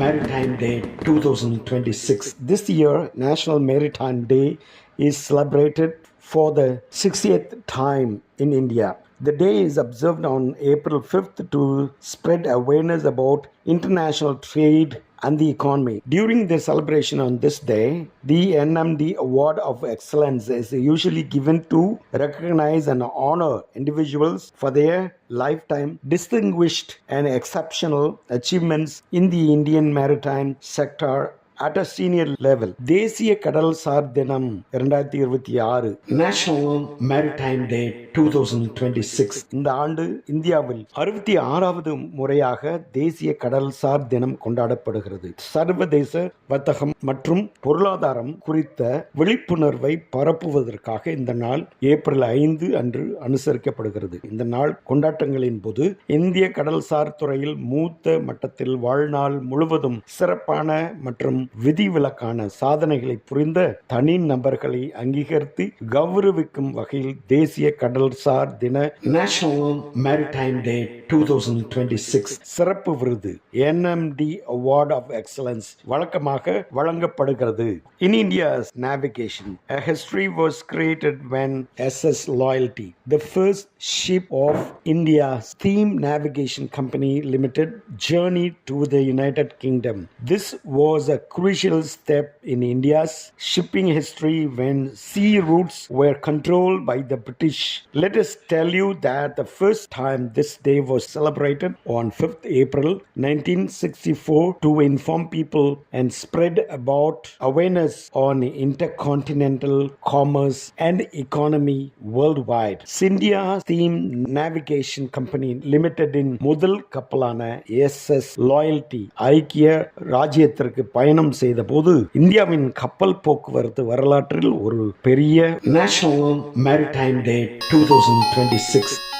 Maritime Day 2026. This year, National Maritime Day is celebrated for the 60th time in India. The day is observed on April 5th to spread awareness about international trade and the economy. During the celebration on this day, the NMD Award of Excellence is usually given to recognize and honor individuals for their lifetime distinguished and exceptional achievements in the Indian maritime sector at a senior level. தேசிய கடல்சார் தினம் 2026 national maritime டே 2026 இந்த ஆண்டு இந்தியாவில் 66வது முறையாக தேசிய கடல்சார் தினம் கொண்டாடப்படுகிறது. சர்வதேச வர்த்தகம் மற்றும் பொருளாதாரம் குறித்த விழிப்புணர்வை பரப்புவதற்காக இந்த நாள் ஏப்ரல் 5 அன்று அனுசரிக்கப்படுகிறது. இந்த நாள் கொண்டாட்டங்களின் போது இந்திய கடல்சார் துறையில் மூத்த மட்டத்தில் வாழ்நாள் முழுவதும் சிறப்பான மற்றும் விதிவிலக்கான சாதனைகளை புரிந்த தனி நபர்களை அங்கீகரித்து கௌரவிக்கும் வகையில் தேசிய கடல்சார் தின நேஷனல் மேரிடைம் டே 2026 சிறப்பு விருது NMD Award of Excellence வழக்கமாக வழங்கப்படுகிறது. In India's navigation, a history was created when SS Loyalty, the first ship of India's steam navigation company limited, journeyed to the United Kingdom. This was a crucial step in India's shipping history when sea routes were controlled by the British. Let us tell you that the first time this day was celebrated on 5th April 1964 to inform people and spread about awareness on intercontinental commerce and economy worldwide. India Steam Navigation Company Limited in முதல் கப்பலான SS Loyalty ஐக்கிய ராஜ்யத்திற்கு பயணம் செய்த போது இந்தியாவின் கப்பல் போக்குவரத்து வரலாற்றில் ஒரு பெரிய நேஷனல் மேரிடைம் டே 2026